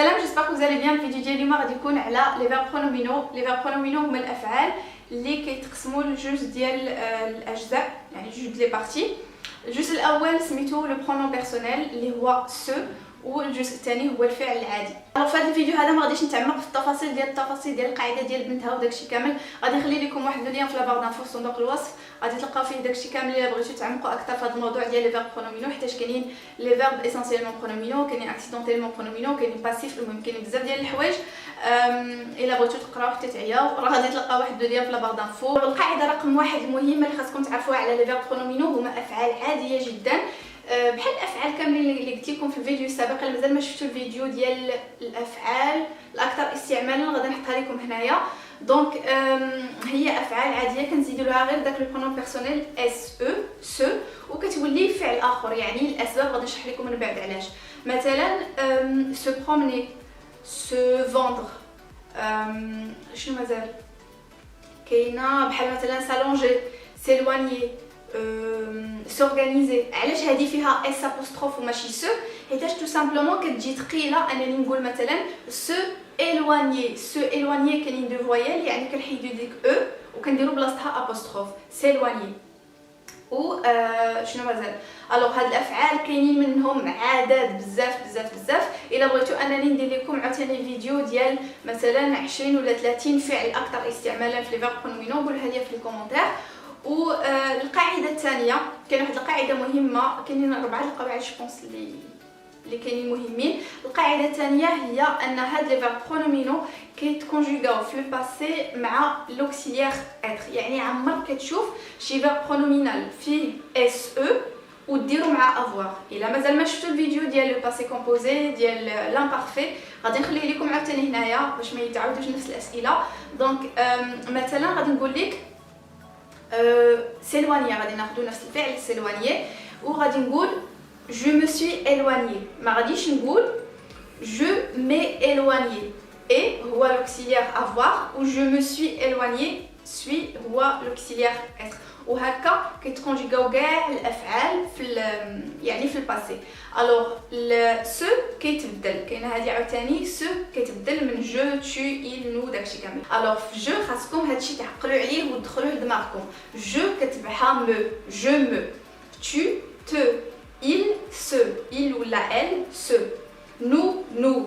سلام، جيسبر كو زالي بيان. الفيديو ديالي اليوم غادي يكون على لي فيرب برونومينو. لي فيرب برونومينو هما الافعال اللي كيتقسموا لجوج ديال الاجزاء، يعني جوج لي بارتي. الجزء الاول سميتو لو برونون بيرسونيل اللي هو سو، والجزء الثاني هو الفعل العادي. في هذا الفيديو هذا ما غاديش نتعمق في التفاصيل ديال القاعده ديال بنتها وداكشي كامل. غادي نخلي لكم واحد اللين في لابار دانفو في صندوق الوصف، غادي تلقاو فيه داكشي كامل الا بغيتو تعمقوا اكثر في هذا الموضوع ديال لي فيرب برونومينو، حيت كاينين لي فيرب اسينسييلمون برونومينو، كاينين اكسيدونتيلمون برونومينو، كاينين باسيف. المهم كاينين بزاف ديال الحوايج. الا بغيتو تقراو حتى تعياو راه غادي تلقاو واحد اللين في لابار دانفو. القاعده رقم واحد المهمه اللي خاصكم تعرفوها على لي فيرب برونومينو هما افعال عاديه جدا، بحال الافعال كاملين اللي قلت لكم في الفيديو السابق. الا مازال ما شفتوا الفيديو ديال الافعال الاكثر استعمالا غادي نحطها لكم هنايا. دونك هي افعال عاديه كنزيدوا لها غير داك لو برونون بيرسونيل اس او سو، وكتولي فعل اخر. يعني الاسباب غادي نشرح لكم من بعد علاش. مثلا سو برومني، سو فوندر، شنو مازال كاينه بحال مثلا سالونجي، سيلوانيي، s'organiser. علاش هذه فيها اس apostrophe وماشي سو؟ حيتاش تو سامبلومون كتجي ثقيله انني نقول مثلا سو éloigner. سو éloigner كاينين دو فويال، يعني كنحيدو ديك او وكنديرو بلاصتها apostrophe s'éloigner. و شنو مازال؟ الوغ هاد الافعال كاينين منهم عدد بزاف. الا بغيتو انني ندير لكم عاوتاني فيديو ديال مثلا 20 ولا 30 فعل اكثر استعمالا في لي فيرب برونومينو قولها لي في الكومونتير. والقاعده الثانيه كاين واحد القاعده مهمه، كاينين 4 القواعد جوبونس اللي كاينين مهمين. القاعده الثانيه هي ان هاد لي فيرب برونومينو كيتكونجوغاو في الباسي مع لوكسيليير اتر. يعني عمرك كتشوف شي فيرب برونومينال فيه اس او وديروا مع افوار. الا مازال ما شفتوا الفيديو ديال لو باسي كومبوزي ديال لامبارفي غادي نخليه لكم عاوتاني هنايا باش ما يتعاودوش نفس الاسئله. دونك مثلا غادي نقول لك s'éloigner، غادي ناخذ نفس الفعل s'éloigner وغادي نقول je me suis éloigné. ما غاديش نقول je m'ai éloigné et هو l'auxiliaire avoir، و je me suis éloigné suis هو l'auxiliaire être. وهكا كيتكونجيغاو كاع الافعال يعني في الباسي. الوغ سو كيتبدل، كاينه هذه عاوتاني سو كيتبدل من جو تو il نو داكشي كامل. الوغ في جو خاصكم هادشي تعقلوا عليه وتدخلوه لدماغكم. جو كتبعها مو، جو مو، tu te، il se، il ولا elle se، nous nous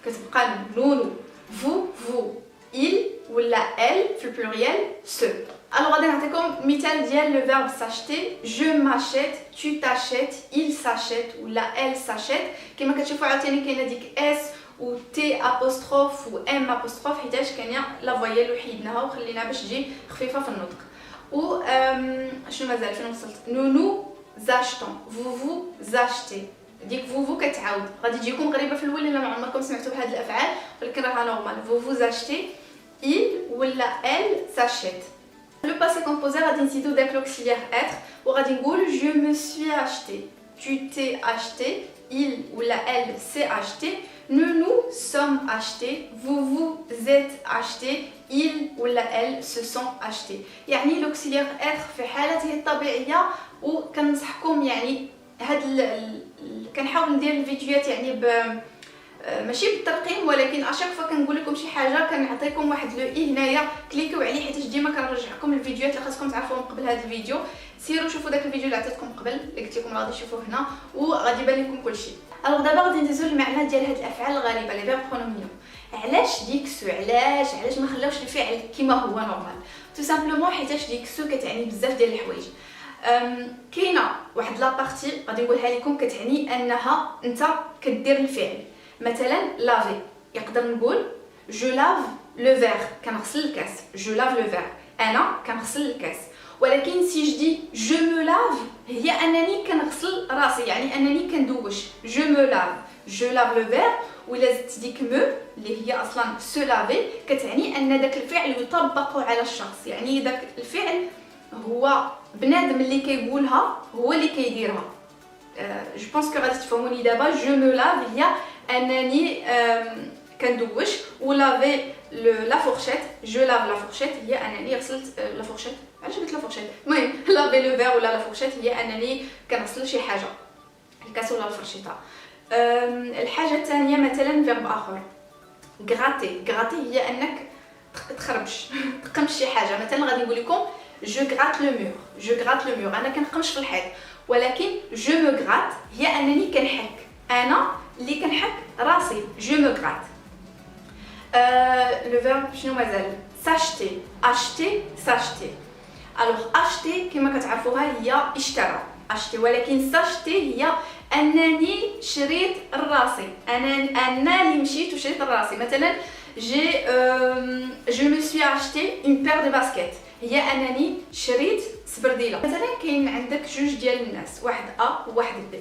كتبقى نو، vous vous، il ولا elle في البلوريال se. Alors غادي نعطيكم مثال ديال لو فيرب s'acheter. je m'achète، tu t'achètes، il s'achète ولا elle s'achète. كما كتشوفوا عاوتاني كاينه ديك اس و تي ابوستروف و ام ابوستروف حيتاش كاينه لا فويال وحيدناها وخليناها باش تجي خفيفه في النطق. و شنو مازال فين وصلت؟ nous achetons، vous achetez. ديك فو كتعاود غادي تجيكم غريبه في الاول الا ما عمركم سمعتوا بهاد الافعال، ولكن راها نورمال. vous achetez، il ولا elle s'achète. Le passé composé غادي نزيدو داك l'auxiliaire être وغادي نقول je me suis acheté، tu t'es acheté، il ولا elle s'est acheté، nous nous sommes achetés، vous vous êtes acheté، il ولا elle se sont achetés. يعني l'auxiliaire être في حالته الطبيعيه. وكنصحكم يعني هاد كنحاول ندير الفيديوهات يعني ماشي بالترقيم، ولكن اشاك فوا كنقول لكم شي حاجه كنعطيكم واحد لو اي هنايا كليكيو عليه حيت ديما كنرجعكم الفيديوهات اللي خاصكم تعرفوهم قبل هذا الفيديو. سيروا شوفوا داك الفيديو اللي عطيتكم قبل اللي قلت لكم غادي تشوفوه هنا وغادي يبان لكم كلشي. الوغ دابا غادي ندوزو للمعنى ديال هاد الافعال الغريبه لي فيرب برونومينو. علاش ديك سو؟ علاش ما خلاوش الفعل كيما هو نورمال؟ تو سامبلومون حيتاش ديك سو كتعني بزاف ديال الحوايج. كاينه واحد لابارتي غادي نقولها لكم كتعني انها انت كدير الفعل. مثلا لافي، يقدر نقول جو لاف لو فير، كنغسل الكاس. جو لاف لو فير، انا كنغسل الكاس. ولكن سي جدي جو مو لاف هي انني كنغسل راسي، يعني انني كندوش. جو مو لاف، جو لاف لو فير. ولا زدت ديك مو اللي هي اصلا سو لافي كتعني ان داك الفعل يطبق على الشخص، يعني داك الفعل هو بنادم اللي كيقولها هو اللي كيديرها. جو بونس كو غادي تفهموني دابا. جو مو لاف هي انني كندوش، ولافي لا فورشيت، جو لاف لا فورشيت هي انني غسلت لا فورشيت. علاش قلت لا فورشيت؟ المهم لافي لو فير ولا لا فورشيت هي انني كنغسل شي حاجه، الكاس ولا الفرشيطه. الحاجه الثانيه مثلا فيرب اخر غراتي هي انك تخربش تقمش شي حاجه. مثلا غادي نقول لكم جو غرات لو مور انا كنقمش في الحيط، ولكن جو مو غرات هي انني كنحك، انا اللي كنحك راسي جو مو غرات. لو فيرب شنو مازال اشتي الوغ اشتي كما كتعرفوها هي اشترى اشتي، ولكن ساشتي هي انني شريت الراسي، انا اللي مشيت وشريت الراسي. مثلا je me suis acheté une paire de baskets هي انني شريت سبرديله. مثلا كاين عندك جوج ديال الناس، واحد ا وواحد بي،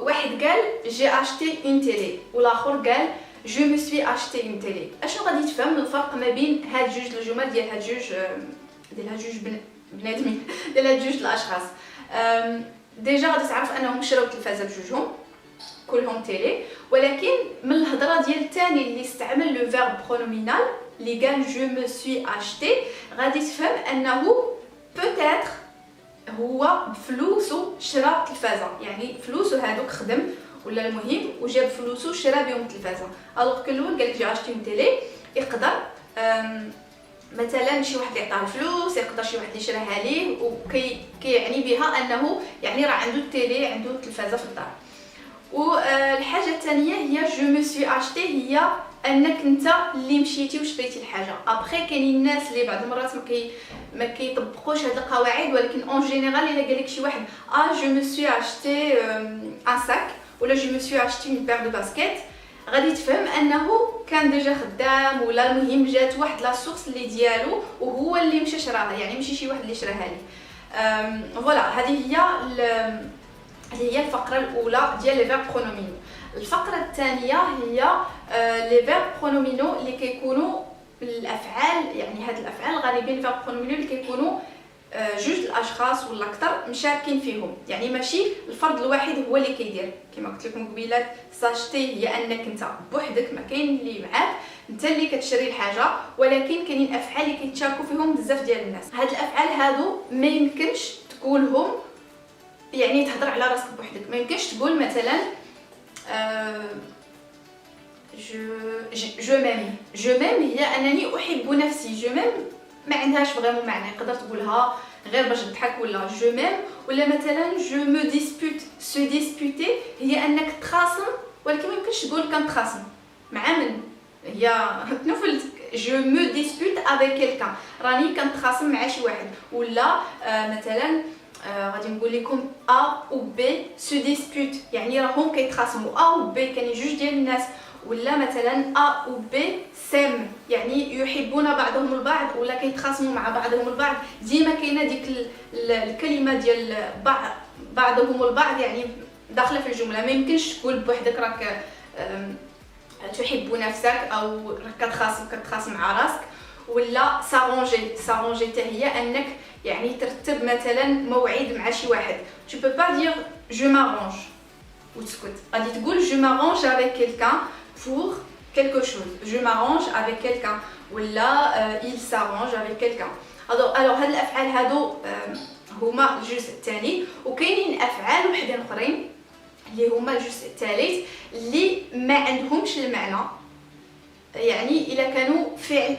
واحد قال جي اشتي اون تيلي والاخر قال جو me suis acheté une télé. اشنو غادي تفهم الفرق ما بين هاد جوج الجمل ديال هاد جوج بنادمين ديال هاد جوج الاشخاص؟ ديجا غادي تعرف انهم شراو التلفازه بجوجهم كلهم تيلي، ولكن من الهضره ديال الثاني اللي استعمل لو فيرب برونومينال اللي قال جو مو سوي اشتي، غادي تفهم انه بوتيتر هو بفلوسو شرا التلفازه، يعني فلوسو هادوك خدم ولا المهم وجاب فلوسو شرا بهم التلفازه. الوغ كل واحد قال لك جي اشتي اون تيلي يقدر مثلا شي واحد يعطيه الفلوس، يقدر شي واحد يشراها ليه وكيعني بها انه يعني راه عنده التيلي عنده التلفازه في الدار. والحاجه الثانيه هي جو مو سوي اشتي هي انك انت اللي مشيتي وشريتي الحاجه. ابخي كاينين الناس اللي بعض المرات ما كيطبقوش هاد القواعد، ولكن اون جينيرال الا قال لك شي واحد جو مو سوي اشتي ان ساك ولا جو مو سوي اشتي اون بير دو باسكيت، غادي تفهم انه كان ديجا خدام ولا المهم جات واحد لا سورس اللي ديالو وهو اللي مشى شراها، يعني ماشي شي واحد اللي شراها لي. فوالا هذه هي الفقره الاولى ديال لي فيرب برونومينو. الفقره الثانيه هي لي فيرب برونومينو اللي كيكونوا الافعال، يعني هاد الافعال الغالبين فيرب برونومينو اللي كيكونوا جوج الاشخاص ولا اكثر مشاركين فيهم، يعني ماشي الفرد الواحد هو اللي كيدير. كما قلت لكم قبيله ساشتي هي انك انت بوحدك ما كاين اللي معاك، انت اللي كتشري الحاجه، ولكن كاينين افعال اللي كيتشاركوا فيهم بزاف ديال الناس. هاد الافعال هادو ما يمكنش تقولهم يعني تهضر على راسك بوحدك. ما يمكنش تقول مثلا جو ميم هي انني احب نفسي. جو ميم ما عندهاش فريمون معنى، تقدر تقولها غير باش تضحك ولا جو ميم. ولا مثلا جو مو ديسبوت سو ديسبوتي هي انك تخاصم، ولكن ما يمكنش تقول كنتخاصم مع من، هي تنفلت جو مو ديسبوت افيك كيلكان راني كنتخاصم مع شي واحد. ولا مثلا غادي نقول لكم ا و بي سو ديسبوت يعني راهم كيتخاصموا، ا و بي كاين جوج ديال الناس. ولا مثلا ا و بي سيم يعني يحبون بعضهم البعض ولا كيتخاصموا مع بعضهم البعض. ديما كاينه ديك الكلمه ديال بعضهم البعض يعني داخله في الجمله. ما يمكنش تقول بوحدك راك تحب نفسك او راك كتخاصم مع راسك. ولا سارونجي حتى هي انك يعني ترتب مثلا موعد مع شي واحد. tu peux pas dire je m'arrange وتسكت، غادي تقول je m'arrange avec quelqu'un pour quelque chose. je m'arrange avec quelqu'un ولا il s'arrange avec quelqu'un. alors هاد الافعال هادو هما الجزء الثاني. وكاينين افعال وحدين اخرين اللي هما الجزء الثالث اللي ما عندهمش المعنى، يعني الا كانوا فعل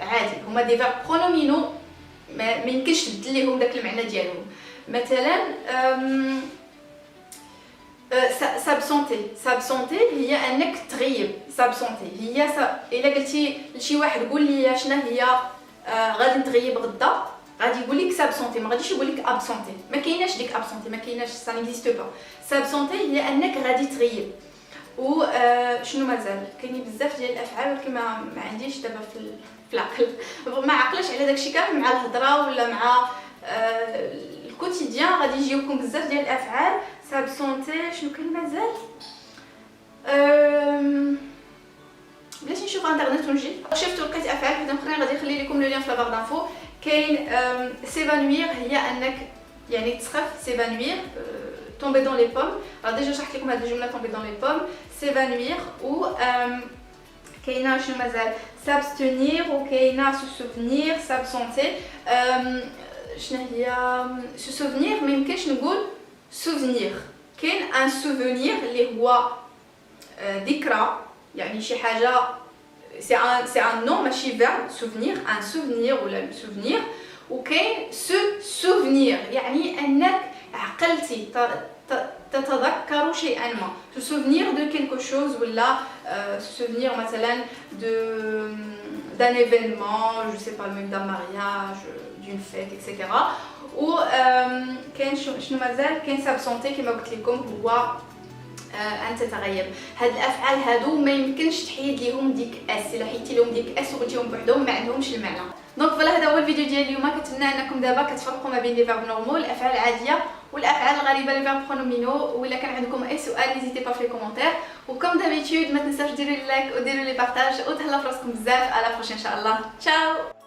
عادي هما دي فيرب برونومينو ما يمكنش تبدل ليهم داك المعنى ديالهم. مثلا سابسونتي هي انك تغيب. سابسونتي هي الا قلتي لشي واحد قول لي شنو هي غادي تغيب غدا، غادي يقول لك سابسونتي، ما غاديش يقول لك ابسونتي. ما كايناش ديك ابسونتي، ما كايناش، سا نيكزيست با. سابسونتي هي انك غادي تغيب. و شنو مازال كاينين بزاف ديال الافعال ولكن ما عنديش دابا في العقل، ما عقلش على داكشي كامل مع الهضره ولا مع الكوتيديان. غادي يجيوكم بزاف ديال الافعال. سابسونتي شنو كاين مازال؟ بلاتي نشوف انترنت ونجي. شفتوا لقيت افعال وحدين اخرين غادي نخلي لكم لو لين في لابار دانفو. كاين سيفانوير هي انك يعني تسخف. سيفانوير tomber dans les pommes. Alors déjà شرحت لكم هذه الجمله tomber dans les pommes. s'évanouir و كاينه شنو مازال s'abstenir وكاينه se souvenir s'absenter. شنو هي se souvenir؟ ما يمكنش نقول souvenir كاين ان سوفونير اللي هو ذكرى يعني شي حاجه سي ان نو ماشي فيرب سوفنير ان سوفنير ولا سوفنير وكاين سوفنير يعني انك عقلتي تتذكر شيئا ما se souvenir de quelque chose ولا se souvenir مثلا d'un événement je sais pas même d'un mariage d'une fête etc و كاين شنو مازال كاين سابسونتي كما قلت لكم هو ان تتغيب. هاد الافعال هادو ما يمكنش تحيد ليهم ديك اس الا حيدتي لهم ديك اس وقلتيهم بوحدهم ما عندهمش المعنى. دونك فوالا هذا هو الفيديو ديال اليوم. كنتمنى انكم دابا كتفرقوا ما بين لي فيرب نورمال الافعال العاديه والافعال الغريبه لي فيرب برونومينو. ولا كان عندكم اي سؤال نيزيتي با في لي كومونتير وكم دابيتود ما تنساوش ديروا لي لايك وديروا لي بارطاج وتهلاو في راسكم بزاف. على بروشين ان شاء الله. تشاو.